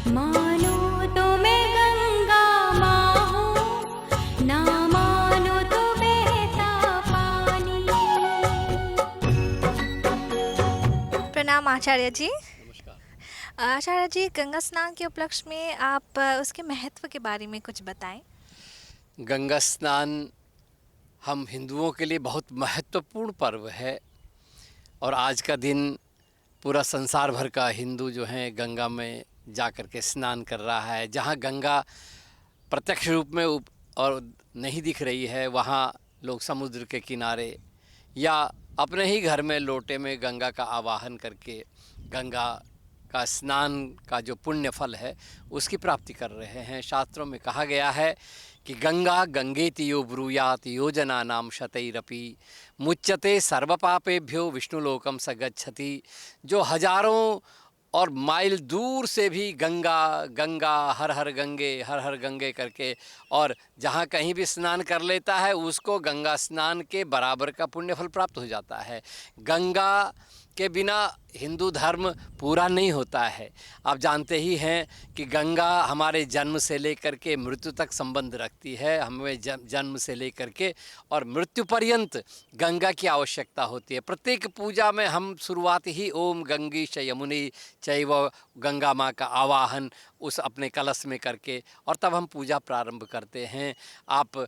मानो तो मैं गंगा माँ हूँ, ना मानो तो बहता पानी। प्रणाम आचार्य जी। नमस्कार। आचार्य जी, गंगा स्नान के उपलक्ष्य में आप उसके महत्व के बारे में कुछ बताएं। गंगा स्नान हम हिंदुओं के लिए बहुत महत्वपूर्ण पर्व है और आज का दिन पूरा संसार भर का हिंदू जो हैं गंगा में जा कर के स्नान कर रहा है। जहाँ गंगा प्रत्यक्ष रूप में और नहीं दिख रही है, वहाँ लोग समुद्र के किनारे या अपने ही घर में लोटे में गंगा का आवाहन करके गंगा का स्नान का जो पुण्य फल है उसकी प्राप्ति कर रहे हैं। शास्त्रों में कहा गया है कि गंगा गंगेति यो ब्रूयात योजना नाम शतैरपि मुच्यते सर्वपापेभ्यो विष्णुलोकम स गच्छति। जो हजारों और माइल दूर से भी गंगा गंगा हर हर गंगे करके और जहाँ कहीं भी स्नान कर लेता है उसको गंगा स्नान के बराबर का पुण्यफल प्राप्त हो जाता है। गंगा के बिना हिंदू धर्म पूरा नहीं होता है। आप जानते ही हैं कि गंगा हमारे जन्म से लेकर के मृत्यु तक संबंध रखती है। हमें जन्म से लेकर के और मृत्यु पर्यंत गंगा की आवश्यकता होती है। प्रत्येक पूजा में हम शुरुआत ही ओम गंगी च यमुनी चैव गंगा माँ का आवाहन उस अपने कलश में करके और तब हम पूजा प्रारंभ करते हैं। आप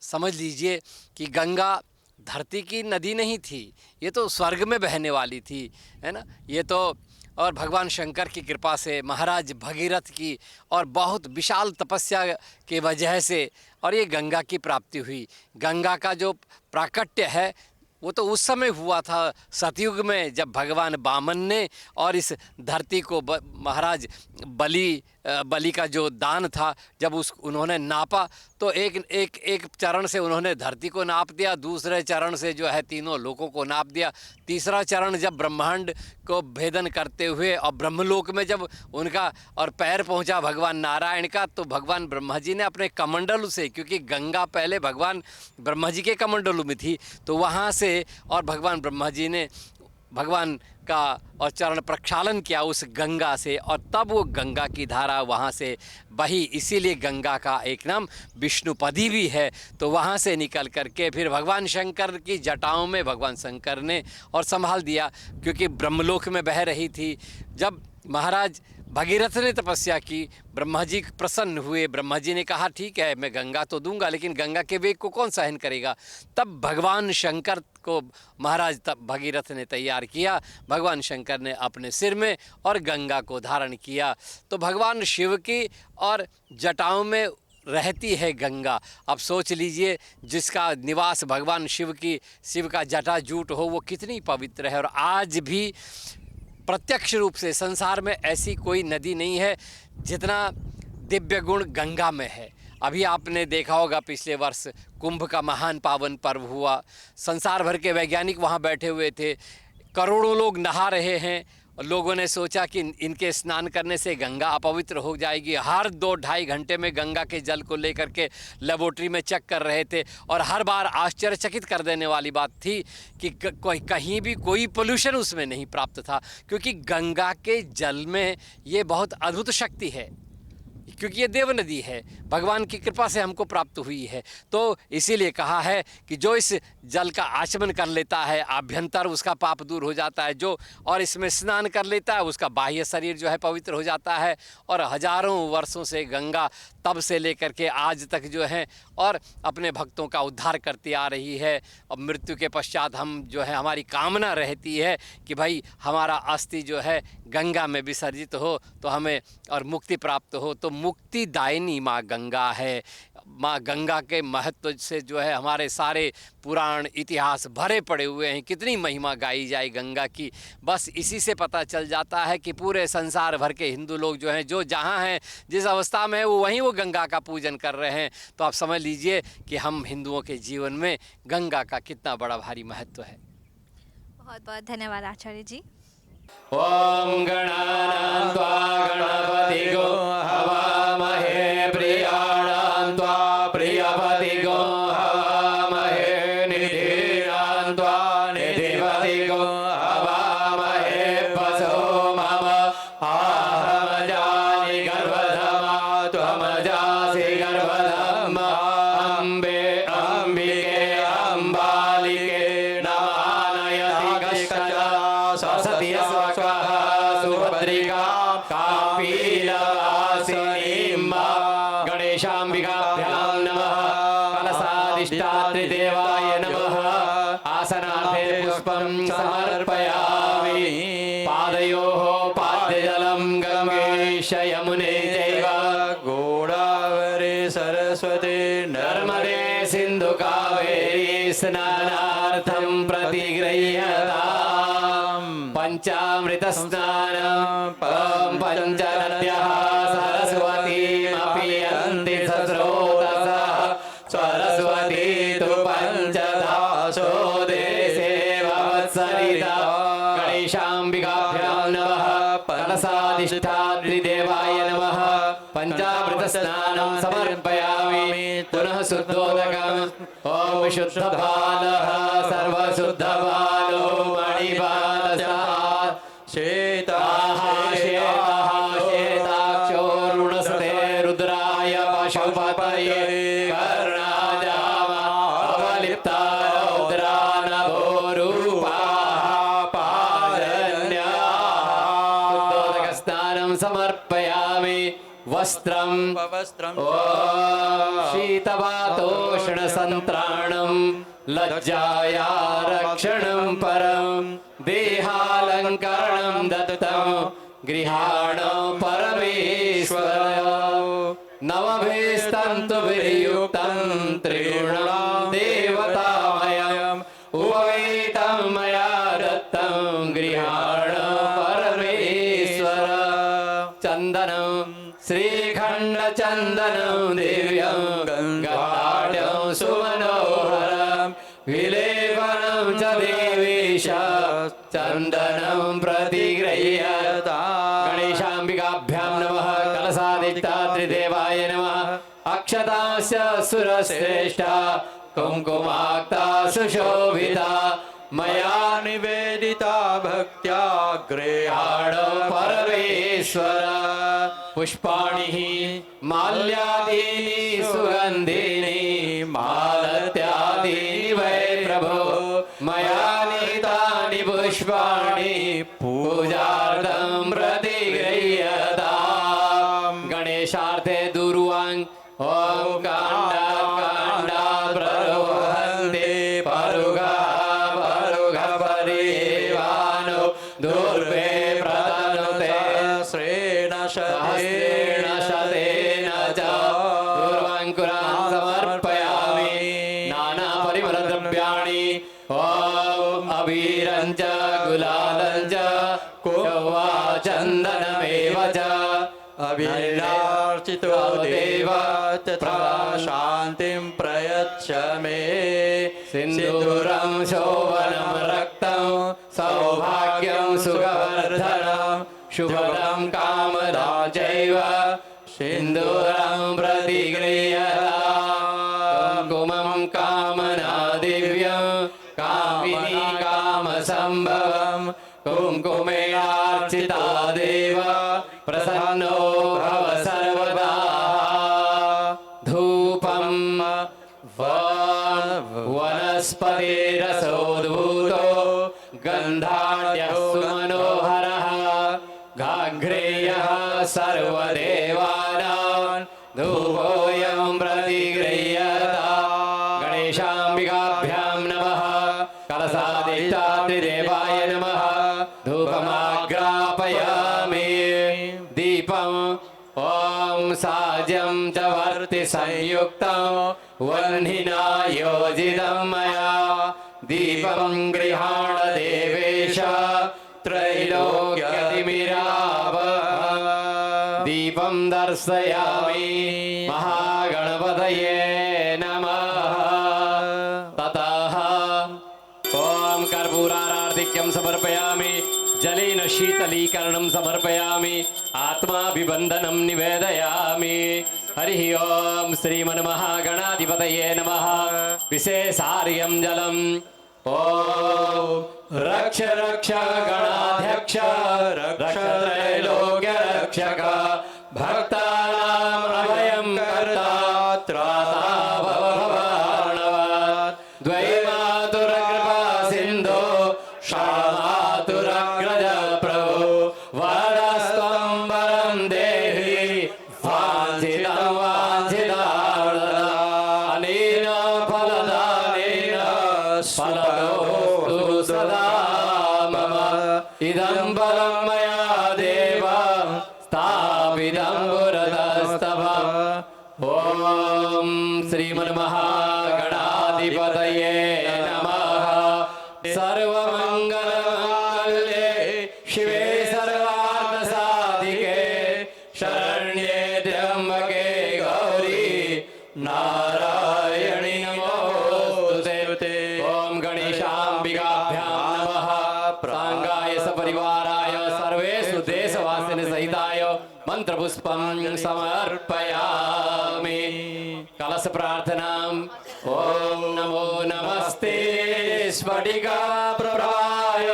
समझ लीजिए कि गंगा धरती की नदी नहीं थी, ये तो स्वर्ग में बहने वाली थी, है ना। ये तो और भगवान शंकर की कृपा से महाराज भगीरथ की और बहुत विशाल तपस्या के वजह से और ये गंगा की प्राप्ति हुई। गंगा का जो प्राकट्य है वो तो उस समय हुआ था सतयुग में, जब भगवान वामन ने और इस धरती को महाराज बलि का जो दान था जब उन्होंने नापा तो एक चरण से उन्होंने धरती को नाप दिया, दूसरे चरण से जो है तीनों लोकों को नाप दिया, तीसरा चरण जब ब्रह्मांड को भेदन करते हुए और ब्रह्मलोक में जब उनका और पैर पहुंचा भगवान नारायण का, तो भगवान ब्रह्मा जी ने अपने कमंडलू से, क्योंकि गंगा पहले भगवान ब्रह्मा जी के कमंडलू में थी, तो वहाँ से और भगवान ब्रह्मा जी ने भगवान का और चरण प्रक्षालन किया उस गंगा से और तब वो गंगा की धारा वहाँ से बही। इसीलिए गंगा का एक नाम विष्णुपदी भी है। तो वहाँ से निकल करके फिर भगवान शंकर की जटाओं में भगवान शंकर ने और संभाल दिया, क्योंकि ब्रह्मलोक में बह रही थी। जब महाराज भगीरथ ने तपस्या की, ब्रह्मा जी प्रसन्न हुए। ब्रह्मा जी ने कहा ठीक है मैं गंगा तो दूंगा, लेकिन गंगा के वेग को कौन सहन करेगा। तब भगवान शंकर को महाराज तब भगीरथ ने तैयार किया। भगवान शंकर ने अपने सिर में और गंगा को धारण किया। तो भगवान शिव की और जटाओं में रहती है गंगा। अब सोच लीजिए जिसका निवास भगवान शिव का जटा जूट हो वो कितनी पवित्र है। और आज भी प्रत्यक्ष रूप से संसार में ऐसी कोई नदी नहीं है जितना दिव्य गुण गंगा में है। अभी आपने देखा होगा पिछले वर्ष कुंभ का महान पावन पर्व हुआ, संसार भर के वैज्ञानिक वहाँ बैठे हुए थे, करोड़ों लोग नहा रहे हैं। लोगों ने सोचा कि इनके स्नान करने से गंगा अपवित्र हो जाएगी। हर 2-2.5 घंटे में गंगा के जल को लेकर के लेबोरेटरी में चेक कर रहे थे और हर बार आश्चर्यचकित कर देने वाली बात थी कि कहीं भी कोई पोल्यूशन उसमें नहीं प्राप्त था, क्योंकि गंगा के जल में ये बहुत अद्भुत शक्ति है, क्योंकि ये देव नदी है, भगवान की कृपा से हमको प्राप्त हुई है। तो इसीलिए कहा है कि जो इस जल का आचमन कर लेता है आभ्यंतर उसका पाप दूर हो जाता है, जो और इसमें स्नान कर लेता है उसका बाह्य शरीर जो है पवित्र हो जाता है। और हजारों वर्षों से गंगा तब से लेकर के आज तक जो है और अपने भक्तों का उद्धार करती आ रही है। और मृत्यु के पश्चात हम जो है हमारी कामना रहती है कि भाई हमारा अस्थि जो है गंगा में विसर्जित हो तो हमें और मुक्ति प्राप्त हो। तो मुक्तिदायिनी माँ गंगा है। माँ गंगा के महत्व से जो है हमारे सारे पुराण इतिहास भरे पड़े हुए हैं। कितनी महिमा गाई जाए गंगा की, बस इसी से पता चल जाता है कि पूरे संसार भर के हिंदू लोग जो हैं जो जहाँ हैं जिस अवस्था में है वो वहीं वो गंगा का पूजन कर रहे हैं। तो आप समझ लीजिए कि हम हिंदुओं के जीवन में गंगा का कितना बड़ा भारी महत्व है। बहुत बहुत धन्यवाद आचार्य जी। ओम गणानां त्वा गणपतिगो हवामहे प्रियाणां त्वा प्रियपतिगो हवामहे निधिरां त्वा निधिपतिगो हवामहे वसो मम आहम जानि कपिलवासिनीं गणेशाम्बिकाभ्यां नमः कलशाधिष्ठात्री देवाय नमः आसनार्थे पुष्पं समर्पयामि पादयोः पाद्यजलं गंगेश यमुने चैव गोदावरी सरस्वती नर्मदे सिन्धु कावेरी स्नानार्थं प्रतिगृह्यताम् पंचामृत स्नानं पंचनद्यः सरस्वतीमपि यन्ति सस्रोतसः सरस्वती तु पञ्चदासो देशे वत्सरिता गणेशाम्बिकाभ्यां नमः कलशाधिष्ठात्री देवाय नमः पंचामृत स्नानं समर्पयामि पुनः शुद्धोदकम् ॐ शुद्धबालः सर्वशुद्धबालो मणिबालः श्वेताक्षोरुणसते रुद्राय पशुपतये कर्णाजामावलिप्ता रौद्रानभोरूपाः पाजन्याः शुद्धोदकस्नानं समर्पयामि वस्त्रं शीतवातोष्णसन्त्राणं लज्जाया रक्षणं परं देहालङ्करणं दत्तं गृहाण परमेश्वर नवभिस्तन्तुभिर्युक्तं त्रिगुणं देवतामयम् उपवीतं मया दत्तं गृहाण परमेश्वर चन्दनं श्रीखण्डचन्दनं दिव्यं गङ्गाढ्यं सुमनोहरं विलेपनं च देवेश चन्दनं प्रतिगृह्यताम् गणेशाम्बिकाभ्यां नमः कलशाधिष्ठात्री देवाय नमः अक्षतास्य सुरश्रेष्ठा कुङ्कुमाक्ता सुशोभिता मया निवेदिता भक्त्या गृहाण परमेश्वर पुष्पाणि माल्यादीनि सुगन्धिनि मालत्यादीनि वै प्रभो मया नीतानि पुष्पाणि पूजार्थं प्रतिगृह्यताम् गणेशार्थे दूर्वाङ् ॐ काण्डात् प्ररोहन्ते परुगः परिवानो दुर्वे प्रतनुते श्रेण सहस्रेण शतेन च दूर्वाङ्कुरान् समर्पयामि नानापरिमलद्रव्याणि ॐ अबीरं च गुलालं च कुवा चन्दनमेव च अभिर्नार्चितो देव तथा शान्तिं प्रयच्छ मे सिन्दूरं शोभनं रक्तं सौभाग्यं सुखवर्धनं शुभदं कामदां चैव सिन्दूरं प्रतिगृह्यताम् कुङ्कुमं कामना दिव्यं कामिनी कामसम्भवं कुङ्कुमेनार्चिता देव प्रसन्नो भव सर्वदा धूपं वनस्पतिरसोद्भूतो गन्धाढ्यः सुमनोहरः घाघ्रेयः सर्वदेवानां धूपोऽयं प्रतिगृह्यताम् गणेशाम्बिकाभ्यां नमः कलशाधिष्ठात्री देवाय नमः धूपमाग्रापयामि दीपं ॐ साज्यं च वर्ति संयुक्तं वह्निना योजितं मया दीपं गृहाण देवेश त्रैलोक्यतिमिरावः दीपं दर्शयामि महागणपतये नमः ततः ॐ कर्पूरारार्तिक्यं समर्पयामि जलेन शीतलीकरणं समर्पयामि आत्माभिबन्धनं निवेदयामि हरिः ॐ श्रीमन्महागणाधिपतये नमः विशेषार्यं जलम् ॐ रक्ष रक्ष गणाध्यक्ष रक्ष त्रैलोक्य रक्षक भक्तानाम् अभयं कर्ता त्राता भव भवार्णव द्वैमातुरकृपा सिन्धो क्षमातुरग्रज प्रभो वरदस्त्वं वरं विदम्बुरतस्तव ॐ श्रीमन्महागणाधिपतये नमः सर्वमङ्गलमाङ्गल्ये शिवे सर्वार्थसाधिके शरण्ये त्र्यम्बके गौरी नारायणि नमोस्तुते ॐ गणेशाम्बिकाभ्यां नमः प्राङ्गाय सपरिवाराय सर्वेषु देशवासिन सहिताय मंत्रपुष्पं समर्पयामि कलश प्रार्थनाम् ॐ नमो नमस्ते स्फटिका प्रभाय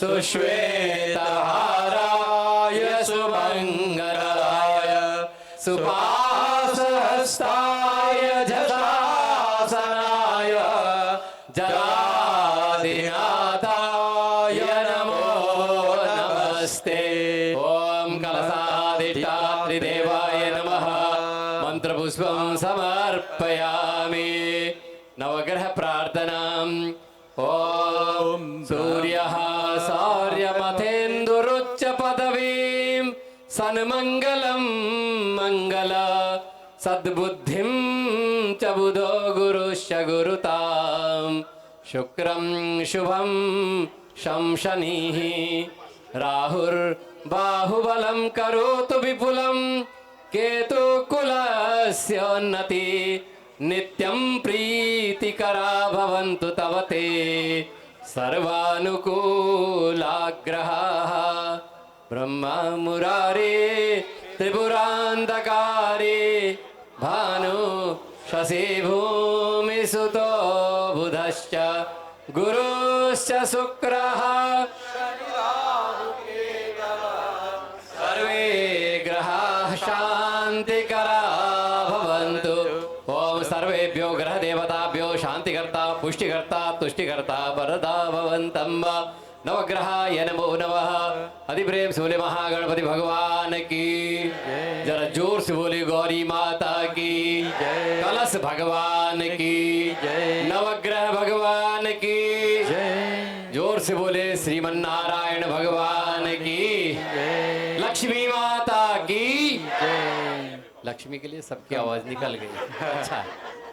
सुश्वेतहाराय सुमङ्गलाय सुपासहस्ताय जटासनाय जलादिनाथाय नमो नमस्ते ॐ कलशाधिष्ठात्रिदेवाय नमः मंत्रपुष्पं समर्पयामि नवग्रह प्रार्थनाम् ॐ सूर्यः सौर्यमथेन्दुरुच्च पदवीं सन्मङ्गलं मङ्गल सद्बुद्धिं च बुधो गुरुश्च गुरुतां शुक्रं शुभं शंशनिः राहुर्बाहुबलं करोतु विपुलं केतुकुलस्योन्नति नित्यं प्रीतिकरा भवन्तु तव ते सर्वानुकूलाग्रहाः ब्रह्मा मुरारे त्रिपुरान्धकारे भानु शशि भूमिसुतो बुधश्च गुरुश्च शुक्रः सर्वे ग्रहाः शान्तिकरा भवन्तु ओम सर्वेभ्यो ग्रह देवताभ्यो शांतिकर्ता पुष्टिकर्ता तुष्टिकर्ता वरदा भवन्तम् नवग्रहाय नमो नमः अधिप्रेम से बोले महागणपति भगवान की जरा जोर से बोले गौरी माता की कलश भगवान की नवग्रह भगवान की जोर से बोले श्रीमन्नारायण भगवान की लक्ष्मी माता की लक्ष्मी के लिए सबकी आवाज निकल गई अच्छा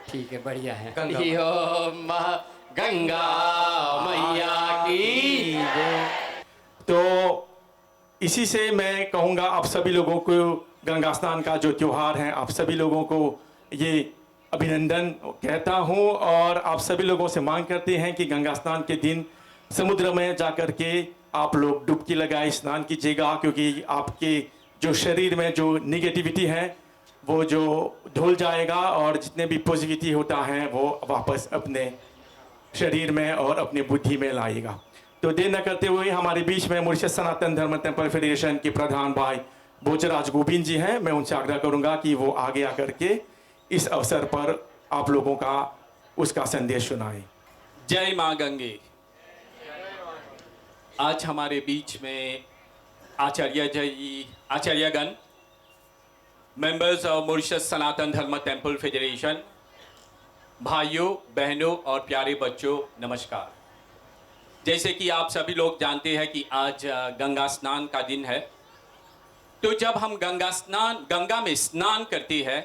ठीक है बढ़िया है गंगा मैया की तो इसी से मैं कहूँगा आप सभी लोगों को गंगा स्नान का जो त्योहार है आप सभी लोगों को ये अभिनंदन कहता हूँ और आप सभी लोगों से मांग करते हैं कि गंगा स्नान के दिन समुद्र में जाकर के आप लोग डुबकी लगाए स्नान कीजिएगा क्योंकि आपके जो शरीर में जो निगेटिविटी है वो जो धुल जाएगा और जितने भी पॉजिटिविटी होता है वो वापस अपने शरीर में और अपनी बुद्धि में लाएगा। तो देर न करते हुए हमारे बीच में मॉरिशस सनातन धर्म टेम्पल फेडरेशन के प्रधान भाई भोजराज गोविंद जी हैं। मैं उनसे आग्रह करूंगा कि वो आगे आकर के इस अवसर पर आप लोगों का उसका संदेश सुनाएं। जय माँ गंगे। आज हमारे बीच में आचार्यगण, मेंबर्स ऑफ मॉरिशस सनातन धर्म टेम्पल फेडरेशन, भाइयों बहनों और प्यारे बच्चों नमस्कार। जैसे कि आप सभी लोग जानते हैं कि आज गंगा स्नान का दिन है। तो जब हम गंगा में स्नान करते हैं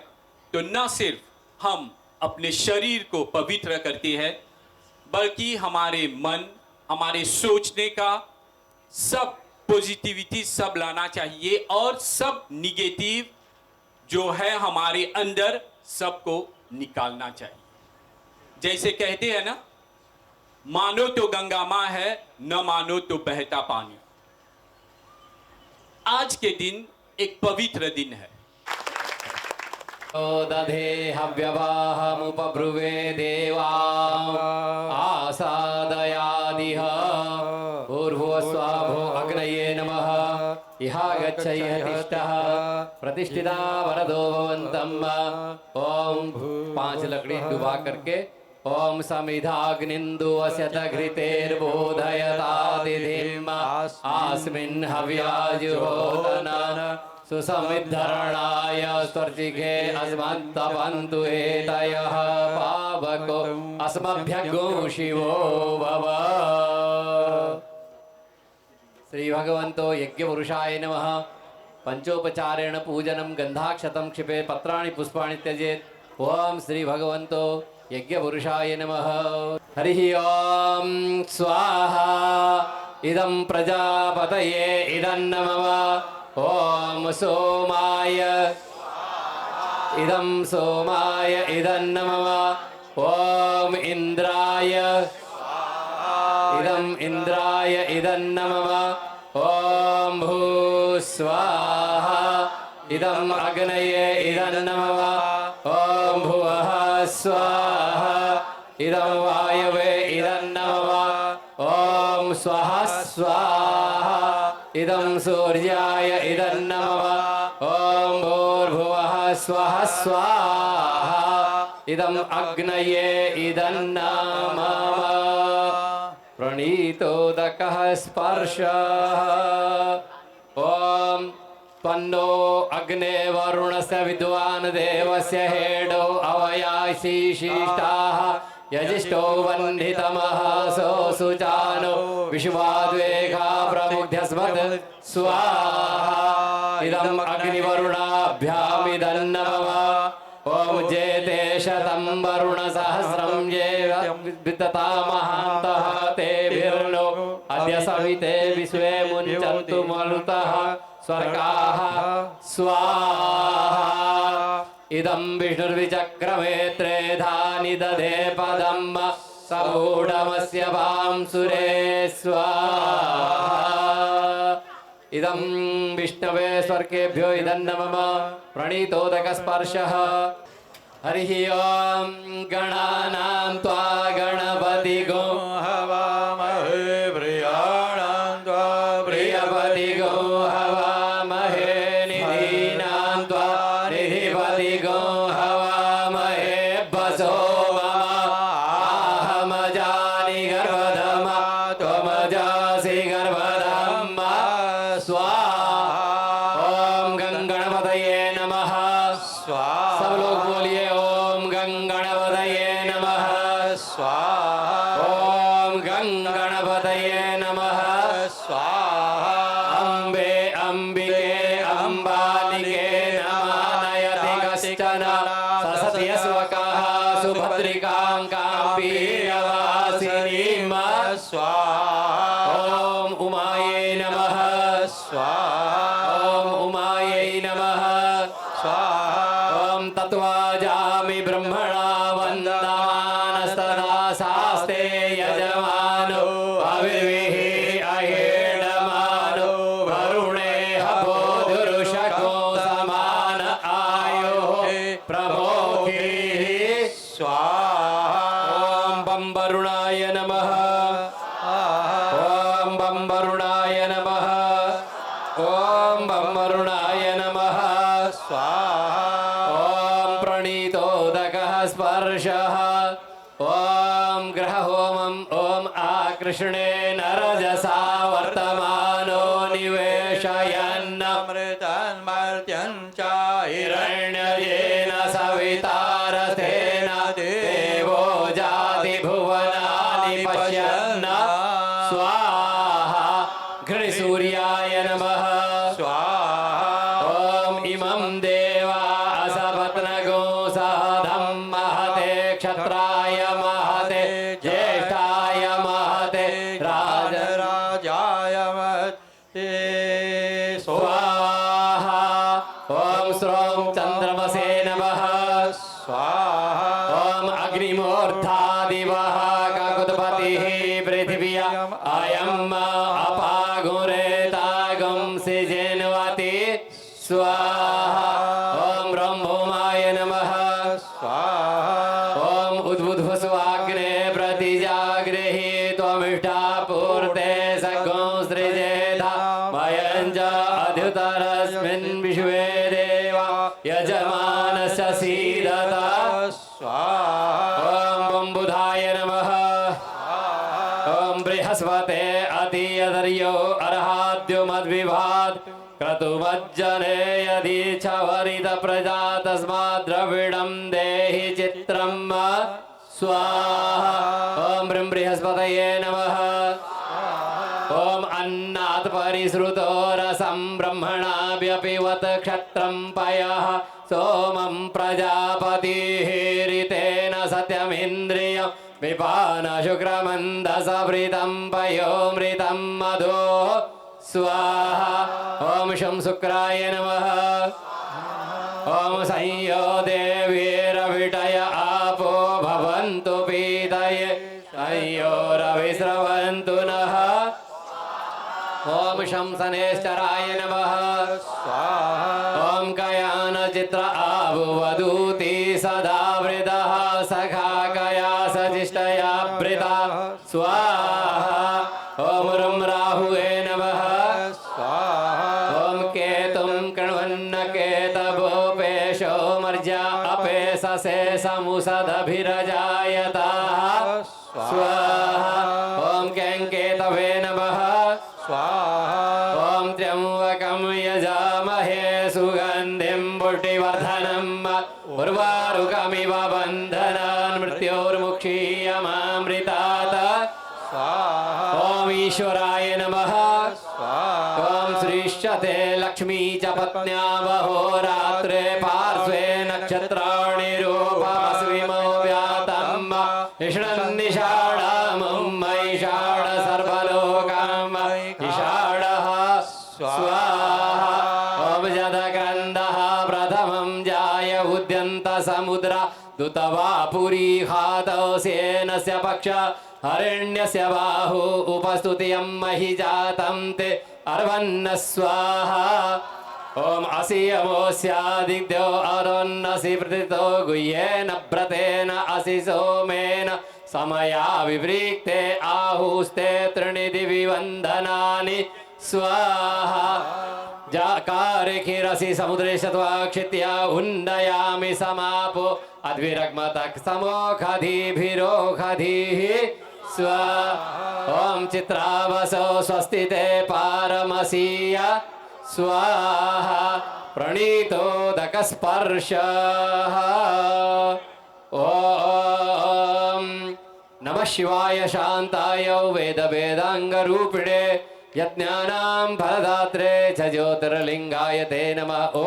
तो न सिर्फ हम अपने शरीर को पवित्र करते हैं बल्कि हमारे मन, हमारे सोचने का सब पॉजिटिविटी सब लाना चाहिए और सब निगेटिव जो है हमारे अंदर सबको निकालना चाहिए। जैसे कहते हैं ना, मानो तो गंगा माँ है, न मानो तो बहता पानी। आज के दिन एक पवित्र दिन है। दधे हव्यवाहमुपब्रुवे देवा आसादयादिह ऊर्ध्वस्वाभो अग्नये नमः इहा गच्छयतिष्ठः प्रतिष्ठिता वरदो भवन्तम्। ओम 5 लकड़ी डुबा करके ओम समिधाग्निन्दु अस्यत घृतेर्बोधयतादिधिम् आस्मिन् हव्याजुहोदन सुसमिद्धरणाय स्वर्चिके अस्मत्तपन्तु एतयः पावको अस्मभ्यगो शिवो भव। श्री भगवन्तो यज्ञपुरुषाय नमः। पंचोपचारेण पूजनं गंधाक्षतं क्षिपे पत्राणि पुष्पाणि त्यजेत्। ओम श्री भगवन्तो यज्ञपुरुषाय नमः। हरिः ओम स्वाहा। इदं प्रजापतये इदं नमः। ओम सोमाय इदं सोमाय इदं नमः। ओम इंद्राय इदं इंद्राय इदं नमः। ओम भूस्वाहा। इदं अग्नये इदं नमः। ओम भुवः स्वाहा। इदं वायवे इदं नमः। ओम स्वः स्वाहा। इदं सूर्याय इदं नमः। ओम भूर्भुवः स्वः स्वाहा। इदं अग्नये इदं नमः। प्रणीतोदकः स्पर्शः। ओम त्वन्नो अग्ने वरुणस्य विद्वान् देवस्य हेडो अवयासि शिष्टाः। यजिष्ठो वह्नितमः सोऽसुचानो विश्वाद्वेगा प्रमुग्ध्यस्मत् स्वाहा। इदम् अग्निवरुणाभ्यामिदं नमः। ओम जेते शतं वरुणसहस्रं ये विदता महान्तः तेभिर्नो अद्य सविते विश्वे मुञ्चन्तु मरुतः स्वर्गाः स्वाहा। इदं विष्णुर्विचक्रमे त्रेधानि दधे पदं सबूढमस्य वांसुरे स्वाहा। इदं विष्णवे स्वर्गेभ्यो इदं नमः। प्रणीतोदकस्पर्शः। हरिः ओम गणानां त्वा गणपतिगो हवामहे प्रियाणां त्वा प्रियपतिगो हवामहे। निधीनां त्वा निधिपतिगो हवामहे। वसो अहमजानि गर्भधम त्वमजासि गर्भधम स्वाहा। ओम गंगणपतये नमः। स्वाहा। सब लोग बोलिए ओम गंगणपतये नमः। स्वाहा। ओम गंगणपतये नमः। स्वाहा। अम्बे अम्बिके अम्बालिके नमानयति कश्चन ससत्यस्वकः सुभद्रिकां काम्बीरवासिनीं स्वाहा। ओम उमायै नमः। स्वाहा। ओम उमायै नमः। स्वाहा। ओम तत्त्वाजामि ब्रह्मणा वन्दमानस्तदा शास्ते यजमानो अविर्विः अहेडमानो वरुणे हपोधुरुषको समान आयोः प्रमोखिः स्वाहा। ओम बम वरुणाय नमः। ओम बम वरुणाय नमः। ओम बम वरुणाय नमः। स्वाहा। ओम प्रणीतोदकः स्पर्शः। ओम ग्रहहोमम् ओम आकृष्णे नरजसा वर्तमानो निवेशयन् अमृतन्मर्त्यं च हिरण्ययेन सवितारथेन देवो जाति भुवनानि पश्यन् स्वाहा। घृणिसूर्याय नमः। स्वाहा। ओम इमं देवा असपत्नगो सहधं महते क्षत्राय महते ज्येष्ठाय महते राजराजाय मते स्वाहा। ओम श्रों चंद्रमसे नमः। स्वाहा। ओम अग्निमूर्धादिवः काकुत्पतिः पृथिव्या अयम् अपागुरेतागं सिजेन्वति स्वाहा। ओम ब्रह्मोमाय नमः। स्वाहा। ओम उद्बुद्भुस्वाग्ने प्रतिजागृहि त्वमिष्टापूर्ते सगो सृजेधा मयञ्च अध्युतरस्मिन् विश्वे देवा यजमानस्य सीदत स्वाहा। ओम बम्बुधाय नमः। ओम बृहस्पते अतियदर्यो अर्हाद्यो मद्विभात् क्रतुमज्जने यदि छवरित प्रजा तस्मात् द्रविडं देहि चित्रं स्वाहा। ओम ब्रह्म बृहस्पतये नमः। ओम अन्नात् परिश्रुतो रसं ब्रह्मणाभ्य अपि वत क्षत्रं पयः सोमं प्रजापतिः ऋतेन सत्यमिन्द्रियं विपान शुक्रमन्दसवृतं पयोमृतं मधो स्वाहा। ॐ शं शुक्राय नमः। ॐ संयो देवीरविटय आपो भवन्तु पीतये संयोरविस्रवन्तु नः। ॐ शं शनैश्चराय नमः। ॐ कयानचित्र आभुवदूति सदा वृदः सखा कया सजिष्टया वृता स्वाहा। ॐ रुं राहुवे नमः। ॐ केतुं कृण्वन्न केतवोपेशो मर्जा अपेशसे समुसदभिरजायताः स्वाहा। ॐ केङ्केतवे नमः। ॐ त्र्यम्बकं यजामहे सुगन्धिं पुष्टिवर्धनम् उर्वारुकमिव बन्धनान् मृत्योर्मुक्षीयमामृतात्। ॐ ईश्वराय नमः। ॐ श्रीश्चते लक्ष्मी च पत्न्यावहोरात्रे पार्श्वे नक्षत्राणि रूपमस्विमो व्यातम् इषणन्निषाढामुं मैषाढ सर्वलोकाम् इषाढः स्वाहा। ॐ जदक्रन्दः प्रथमं जाय उद्यन्त समुद्र दुतवा पुरी हातौ सेनस्य पक्ष हरिण्यस्य बाहु उपस्तुतियं महि जातं ते अर्वन्न स्वाहा। ॐ असियमोऽस्यादिग्ध्यो अरोन्नसि प्रतितो गुह्येन व्रतेन असि सोमेन समया विवृक्ते आहुस्ते त्रीणि दिवि वन्दनानि स्वाहा। जाकारे खिरसि समुद्रे शत्वाक्षित्या उन्नयामि समापो अद्विरग्मतः समोखधिभिरोखधिः स्वाहा। ॐ चित्रावसो स्वस्तिते पारमसीय स्वाहा। प्रणीतोदकस्पर्शः। ॐ नमः शिवाय शान्ताय वेदवेदाङ्गरूपिणे यज्ञानां फलदात्रे च ज्योतिर्लिङ्गाय ते नमः। ॐ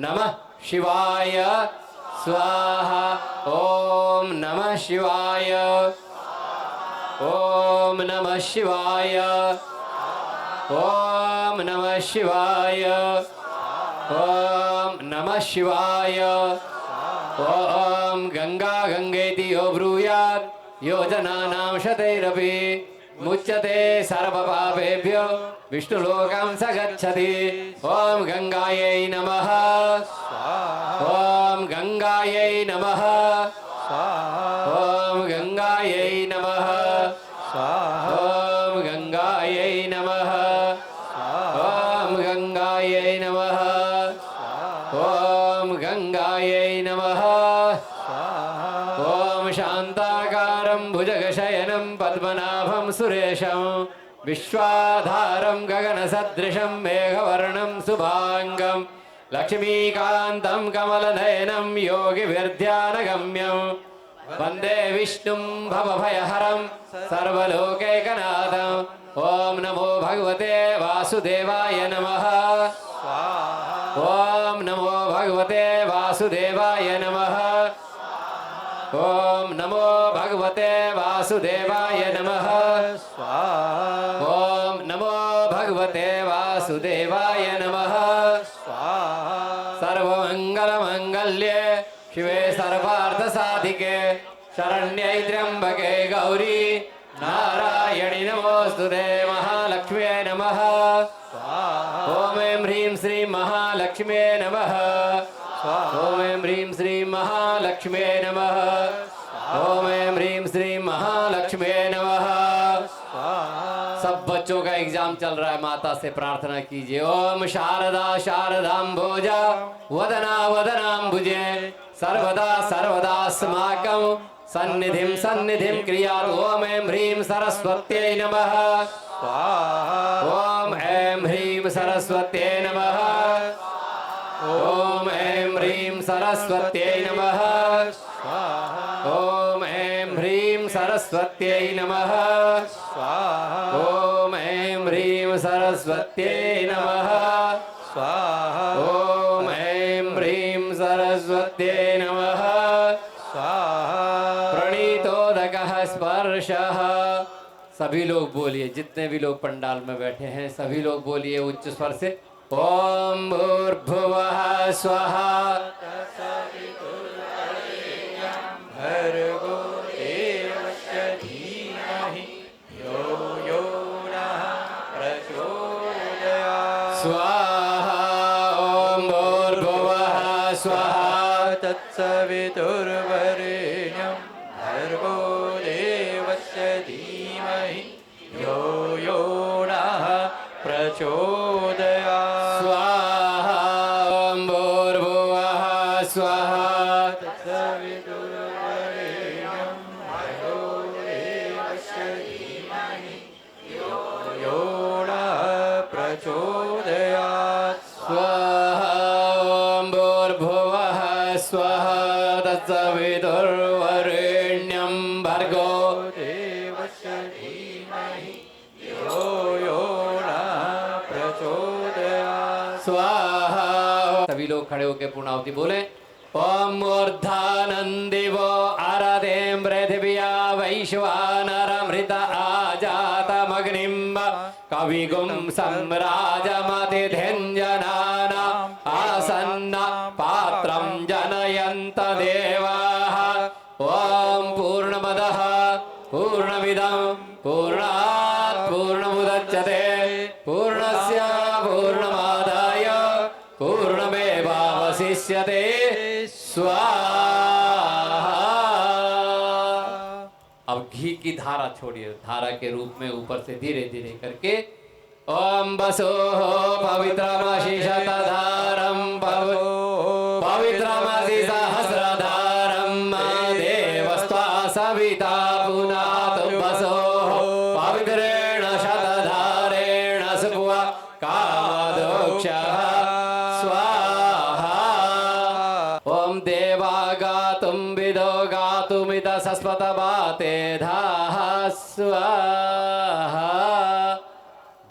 नमः शिवाय स्वाहा। ॐ नमः शिवाय। ॐ नमः शिवाय। ॐ नमः शिवाय। ॐ नमः शिवाय। ॐ गंगा गंगेति यो ब्रूयात् योजनानां शतैरपि मुच्यते सर्वपापेभ्यो विष्णुलोकं स गच्छति। ॐ गंगायै नमः। ॐ गंगायै नमः। ॐ गंगायै नमः। ॐ गंगायै नमः। ॐ गंगायै नमः। ॐ गंगायै नमः। ॐ शान्ताकारं भुजगशयनं पद्मनाभं सुरेशं विश्वाधारं गगनसदृशं मेघवर्णं शुभाङ्गं लक्ष्मीकान्तं कमलनयनं योगिभिर्ध्यानगम्यं वन्दे विष्णुं भवभयहरं सर्वलोकैकनाथम्। ॐ नमो भगवते वासुदेवाय नमः। ॐ नमो भगवते वासुदेवाय नमः। ॐ नमो भगवते वासुदेवाय नमः। ॐ नमो भगवते वासुदेवाय नमः। सर्वमङ्गलमङ्गल्ये शिवे सर्वार्थसाधिके शरण्यै त्र्यम्बके गौरी नारायणि नमोऽस्तुते महालक्ष्म्यै नमः। ॐ ऐं ह्रीं श्रीं महालक्ष्म्यै नमः। ॐ ऐं ह्रीं श्रीं महालक्ष्म्यै नमः। ॐ ऐं ह्रीं श्रीं महालक्ष्म्यै नमः। सब बच्चों का एग्जाम चल रहा है, माता से प्रार्थना कीजिए। ओम शारदा शारदाम्भोजा वदना वदनाम्बुजे सर्वदा सर्वदास्माकं सन्निधिं सन्निधिं क्रियात्। ओम ऐं ह्रीं सरस्वत्यै नमः। ओम ऐं ह्रीं सरस्वत्यै नमः। ओम ऐं ह्रीं सरस्वत्यै नमः। ओम ऐं ह्रीं सरस्वत्यै नमः। ओम ऐं ह्रीं सरस्वत्यै नमः। स्वाहा ओम ऐं ह्रीं सरस्वत्यै नमः। स्वाहा प्रणीतोदकः स्पर्शः। सभी लोग बोलिए, जितने भी लोग पंडाल में बैठे हैं सभी लोग बोलिए उच्च स्वर से, ओम भूर्भुवः स्वः। भर्गो देवस्य धीमहि यो यो नः प्रचोदयात्। स्वाहा ओम भूर्भुवः स्वः। तत्सवितुर्वरेण्यं भर्गो देवस्य धीमहि यो यो नः प्रचोदयात्। स्वाहा ओम भूर्भुवः स्वः। तत्सवितुर्वरेण्यं भर्गो देवस्य धीमहि यो यो नः प्रचोदयात्। स्वाहा ओम भूर्भुवः स्वः। तत्सवितुर्वरेण्यं भर्गो देवस्य धीमहि यो यो नः प्रचोदयात्। स्वाहा। सभी लोग खड़े होकर पूर्णाहुति बोले, ओम मूर्धानन्दिवो आराधें पृथिव्या वैश्वानरमृत आजातमग्निं कविगुं सम्राजमतिथिञ्जनानाम् आसन्न पात्रं जनयन्त देवाः। ओम पूर्णमदः पूर्णमिदं पूर्णात् पूर्णमुदच्यते पूर्णस्य पूर्णमादाय पूर्णमेवावशिष्यते। स्वाहा। अब घी की धारा छोड़िए, धारा के रूप में ऊपर से धीरे धीरे करके ओम वसो पवित्रमसि शतधारं पवित्रमसि सहस्रधारं देवस्त्वा सविता पुनातु वसो पवित्रेण शतधारेण सुवा कामदोक्षः। स्वाहा ओम देवा गातुं विदो गातुमित सस्वतवाते धाः। स्वाहा।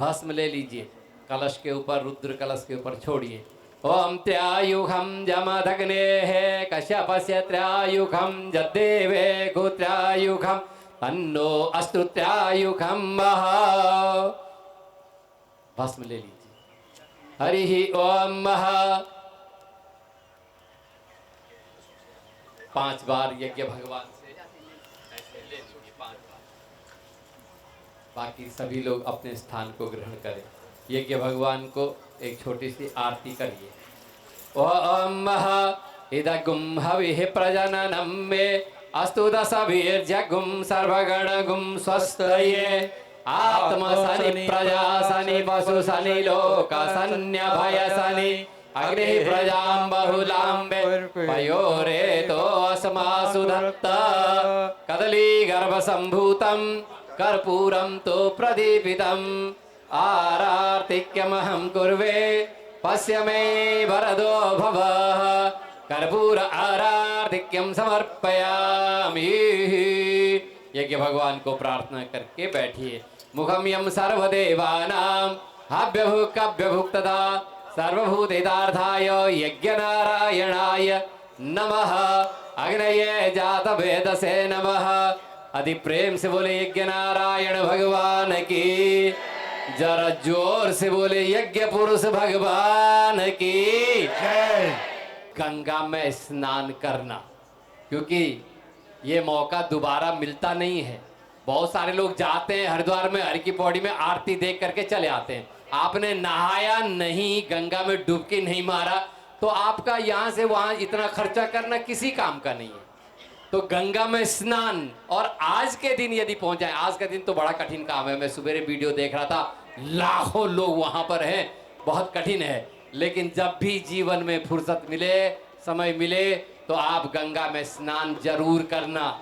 भस्म ले लीजिए, कलश के ऊपर, रुद्र कलश के ऊपर छोड़िए। ओम त्र्यायुखं जमदग्नेः कश्यपस्य त्र्यायुखं जद्देवे गोत्र्यायुखं तन्नो अस्तु त्र्यायुखं महा। भस्म ले लीजिए। हरिः ओम महा। 5 बार यज्ञ भगवान से ऐसे ले लीजिए, 5 बार। बाकी सभी लोग अपने स्थान को ग्रहण करें। यज्ञ भगवान को एक छोटी सी आरती करिए। ओम महा इदगुं हविः प्रजननं मे अस्तु दशभिर्जगुं सर्वगणगुं स्वस्तये आत्मसनि प्रजा सनि पशु सनि लोक सन्यभय सनि अग्निः प्रजां बहुलाम्बे पयोरेतो अस्मासु दत्त कदली गर्भसम्भूतं कर्पूरं तु प्रदीपितम् आरार्तिक्यमहं कुर्वे पश्य मे वरदो भव कर्पूर आरार्तिक्यं समर्पयामि। यज्ञ भगवान को प्रार्थना करके बैठिए। मुखम यम सर्वदेवानां हव्यभुक्तदा सर्वभूतिदार्थाय यज्ञ नारायणाय नमः। अग्नये जात वेदसे नमः। अति प्रेम से बोले यज्ञ नारायण भगवान की। जरा जोर से बोले यज्ञ पुरुष भगवान की जय। गंगा में स्नान करना, क्योंकि ये मौका दोबारा मिलता नहीं है। बहुत सारे लोग जाते हैं हरिद्वार में, हर की पौड़ी में आरती देख करके चले आते हैं। आपने नहाया नहीं, गंगा में डुबकी नहीं मारा, तो आपका यहाँ से वहाँ इतना खर्चा करना किसी काम का नहीं है। तो गंगा में स्नान, और आज के दिन यदि पहुंच जाए, आज का दिन तो बड़ा कठिन काम है। मैं सुबह वीडियो देख रहा था, लाखों लोग वहां पर हैं, बहुत कठिन है। लेकिन जब भी जीवन में फुर्सत मिले, समय मिले, तो आप गंगा में स्नान जरूर करना।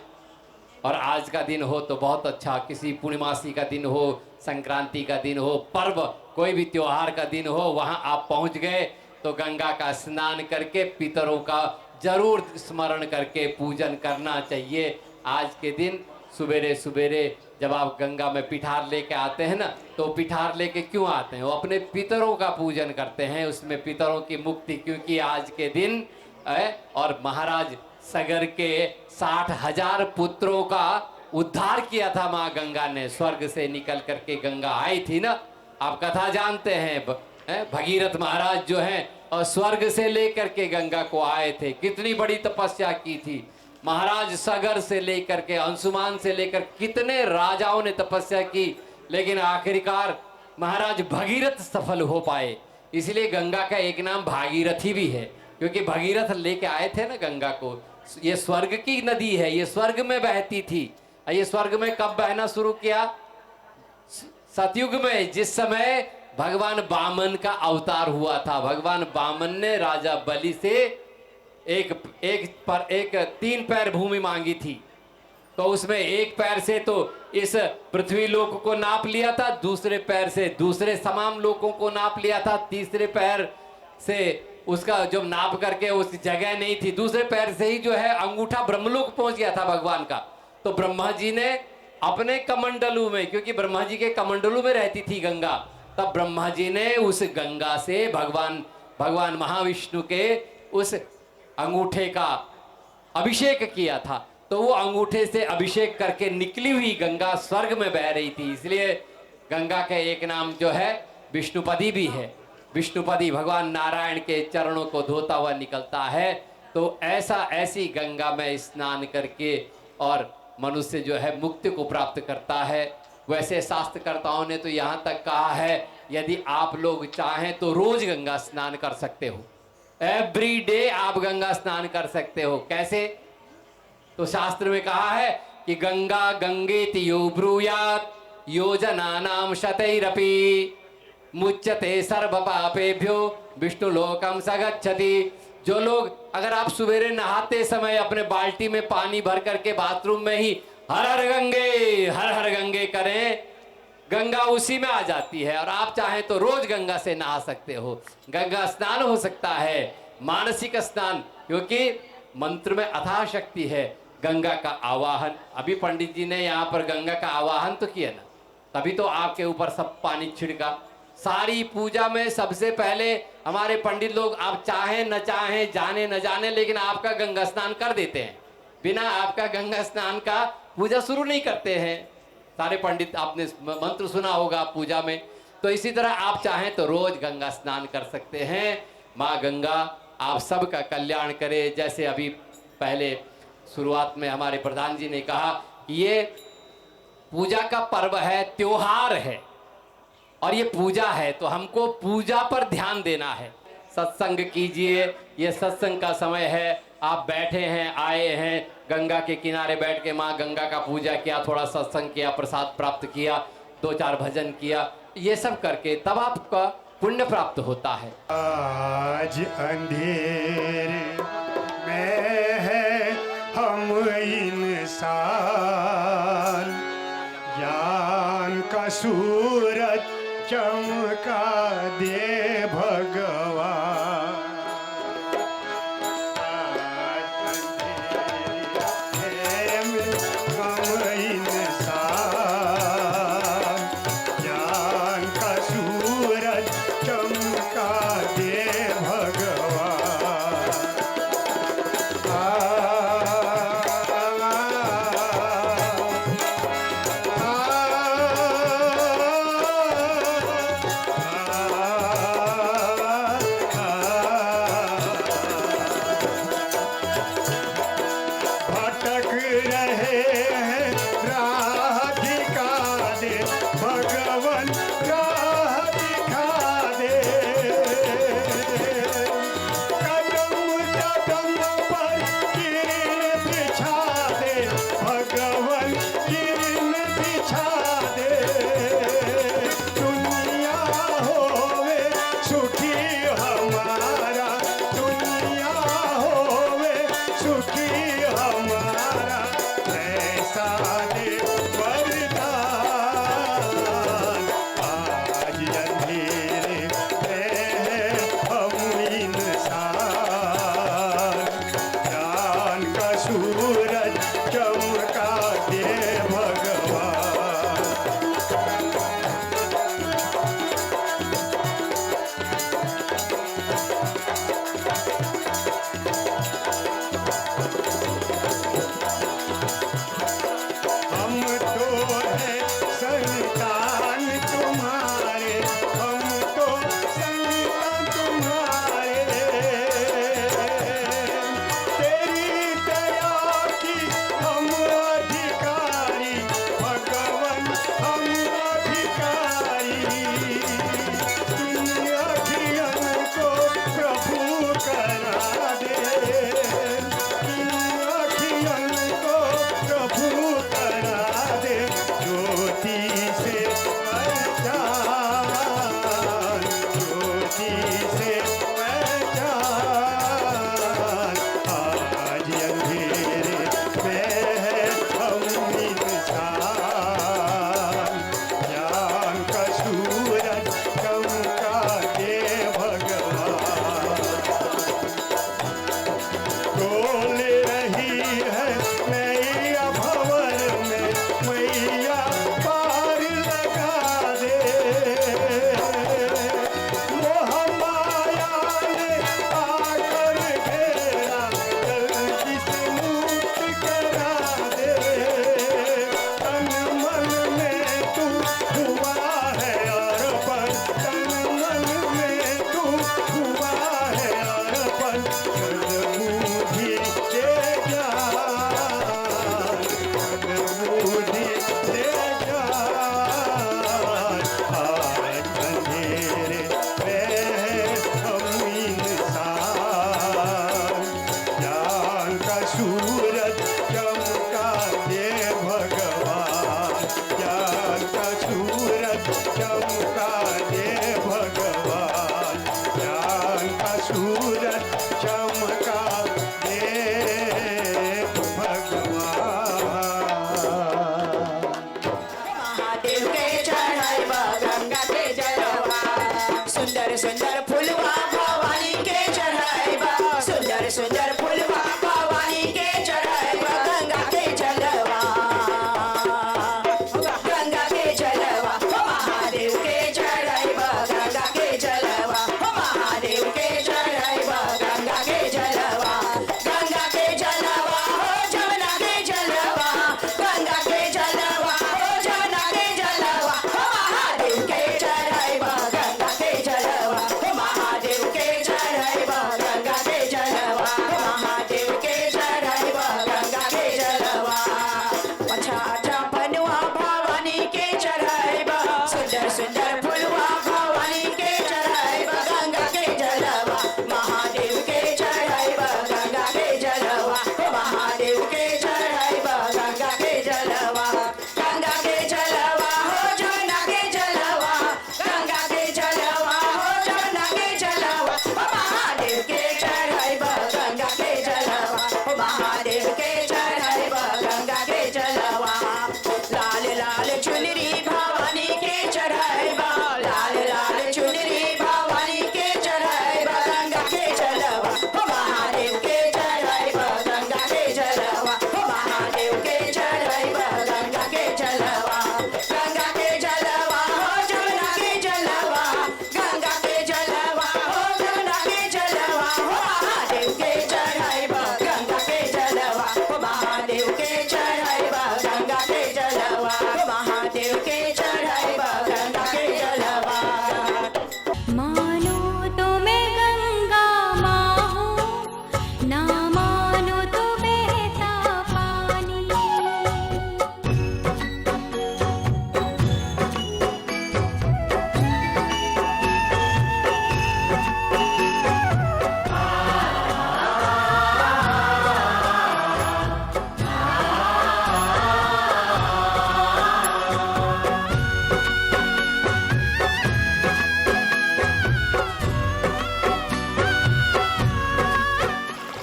और आज का दिन हो तो बहुत अच्छा, किसी पूर्णिमासी का दिन हो, संक्रांति का दिन हो, पर्व कोई भी त्योहार का दिन हो, वहां आप पहुंच गए तो गंगा का स्नान करके पितरों का जरूर स्मरण करके पूजन करना चाहिए। आज के दिन सुबेरे सुबेरे जब आप गंगा में पिठार लेके आते हैं ना, तो पिठार लेके क्यों आते हैं? वो अपने पितरों का पूजन करते हैं, उसमें पितरों की मुक्ति, क्योंकि आज के दिन और महाराज सगर के 60,000 पुत्रों का उद्धार किया था माँ गंगा ने। स्वर्ग से निकल करके गंगा आई थी ना, आप कथा जानते हैं, भगीरथ महाराज जो हैं और स्वर्ग से लेकर के गंगा को आए थे। कितनी बड़ी तपस्या की थी महाराज, सगर से लेकर के अंशुमान से लेकर कितने राजाओं ने तपस्या की, लेकिन आखिरकार महाराज भगीरथ सफल हो पाए। इसलिए गंगा का एक नाम भागीरथी भी है, क्योंकि भगीरथ लेके आए थे ना गंगा को। ये स्वर्ग की नदी है, ये स्वर्ग में बहती थी। ये स्वर्ग में कब बहना शुरू किया? सतयुग में, जिस समय भगवान वामन का अवतार हुआ था। भगवान वामन ने राजा बलि से एक 3 पैर भूमि मांगी थी, तो उसमें एक पैर से तो इस पृथ्वी लोक को नाप लिया था, दूसरे पैर से दूसरे तमाम लोकों को नाप लिया था, तीसरे पैर से उसका जो नाप करके उस जगह नहीं थी, दूसरे पैर से ही जो है अंगूठा ब्रह्मलोक पहुंच गया था भगवान का। तो ब्रह्मा जी ने अपने कमंडलू में, क्योंकि ब्रह्मा जी के कमंडलू में रहती थी गंगा, तब ब्रह्मा जी ने उस गंगा से भगवान महाविष्णु के उस अंगूठे का अभिषेक किया था। तो वो अंगूठे से अभिषेक करके निकली हुई गंगा स्वर्ग में बह रही थी, इसलिए गंगा का एक नाम जो है विष्णुपदी भी है। विष्णुपदी भगवान नारायण के चरणों को धोता हुआ निकलता है। तो ऐसी गंगा में स्नान करके और मनुष्य जो है मुक्ति को प्राप्त करता है। वैसे शास्त्रकर्ताओं ने तो यहाँ तक कहा है, यदि आप लोग चाहें तो रोज गंगा स्नान कर सकते हो, एवरी डे आप गंगा स्नान कर सकते हो। कैसे? तो शास्त्र में कहा है कि गंगा गंगेति यो ब्रूयात योजनानाम शतैरपि मुच्यते सर्व पापेभ्यो विष्णु लोकम सगच्छति। जो लोग, अगर आप सवेरे नहाते समय अपने बाल्टी में पानी भर करके बाथरूम में ही हर हर गंगे करें, गंगा उसी में आ जाती है। और आप चाहें तो रोज गंगा से नहा सकते हो। गंगा स्नान हो सकता है, मानसिक स्नान, क्योंकि मंत्र में अथाह शक्ति है। गंगा का आवाहन, अभी पंडित जी ने यहाँ पर गंगा का आवाहन तो किया ना, तभी तो आपके ऊपर सब पानी छिड़का। सारी पूजा में सबसे पहले हमारे पंडित लोग, आप चाहें न चाहें, जाने न जाने, लेकिन आपका गंगा स्नान कर देते हैं। बिना आपका गंगा स्नान का पूजा शुरू नहीं करते हैं सारे पंडित। आपने मंत्र सुना होगा पूजा में। तो इसी तरह आप चाहें तो रोज गंगा स्नान कर सकते हैं। माँ गंगा आप सबका कल्याण करे। जैसे अभी पहले शुरुआत में हमारे प्रधान जी ने कहा कि ये पूजा का पर्व है, त्योहार है, और ये पूजा है, तो हमको पूजा पर ध्यान देना है। सत्संग कीजिए, ये सत्संग का समय है। आप बैठे हैं, आए हैं, गंगा के किनारे बैठ के माँ गंगा का पूजा किया, थोड़ा सत्संग किया, प्रसाद प्राप्त किया, 2-4 भजन किया, ये सब करके तब आपका पुण्य प्राप्त होता है। आज अंधेरे में है हम इंसान, ज्ञान का सूरज चमका दे भगवान। आज अंधेरे में हम इंसान, ज्ञान का सूरज चमका दे भगवान।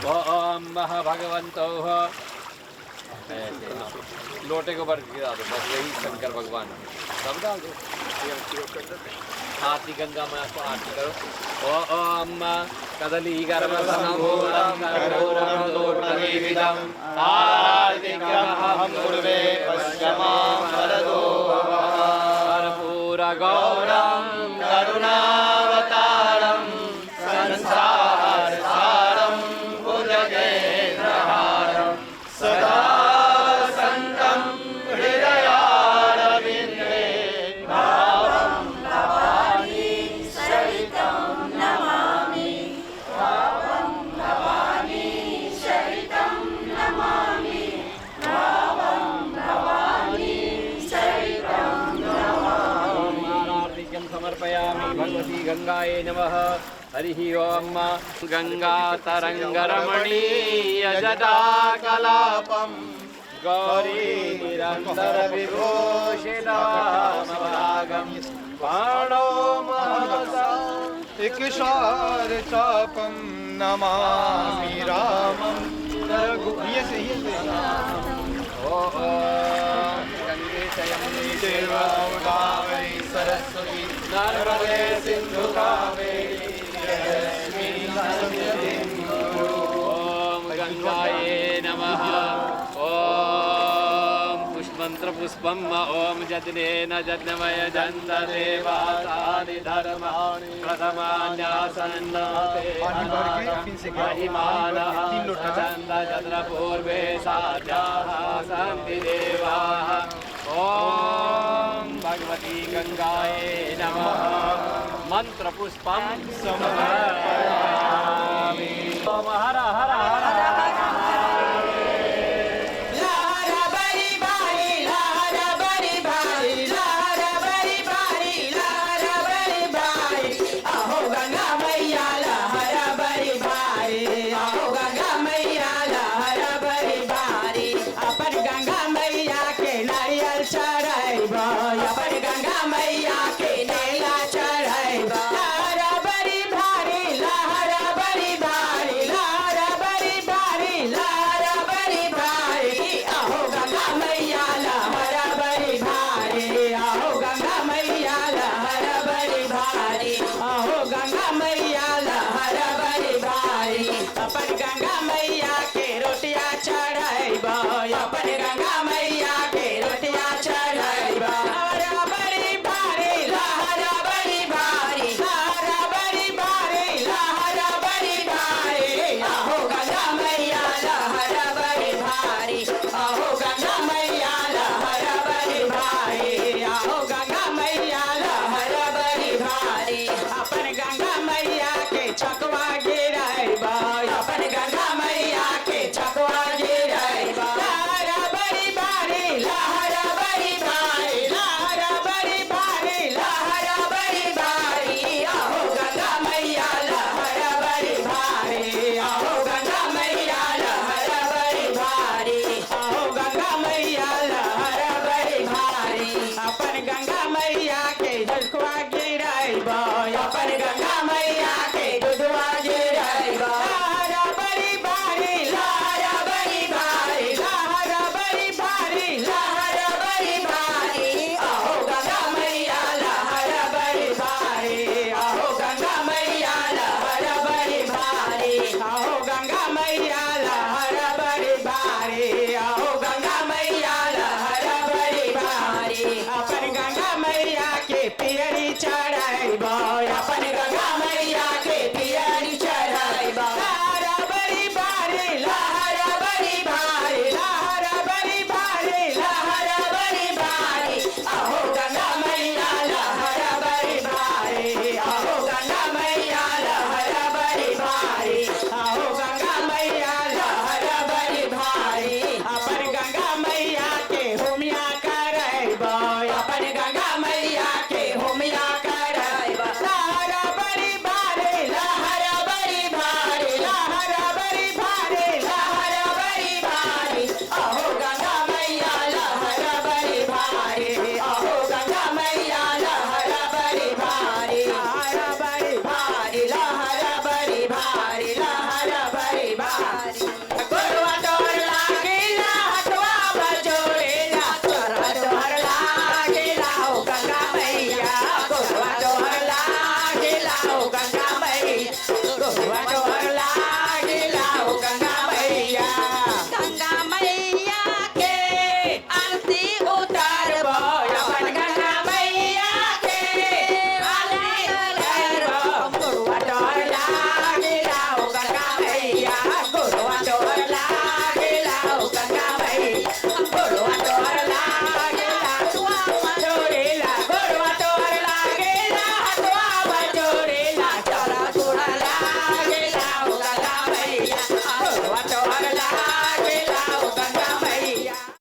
ओम भगवंतो लोटे को ऊपर गिरा दो, बस यही शंकर भगवान सब डाल दो। आरती गंगा माँ को आरती करो। ओम कदली गर्भ संभूरम कर्पूरम लोटनीविदम आरतिकमहं कुर्वे पश्चिमां वरदो कर्पूर गौरम करुणावतारम संसार सारम भुजगेन्द्रहारम सदा वसन्तं हृदयारविन्दे भावं भवानी सहितं नमामि भावं भवानी सहितं नमामि भावं भवानी सहितं नमामि। आरतिं समर्पयामि भगवती गंगायै नमः। हरिः ओम गंगा तरंगरमणीय जटाकलापं गौरी निरंतर विभूषितामभागं बाणो एक शार चापम नमामि रामं गंगे च यमुने चैव गोदावरी सरस्वती नर्मदे सिंधु कावेरी ओम गंगाये नमः। ओम पुष्पमंत्र पुष्पम ओम जज्ञेन जज्ञमय जन्त देवासादि धर्माणि प्रथमान्यासन्नाते महिमानः चन्द जत्र पूर्वे साध्याः सन्ति देवाः। ओम भगवती गंगाये नमः। मंत्र पुष्पम समर्पयामि। ओम हर हर हर गंगा मैया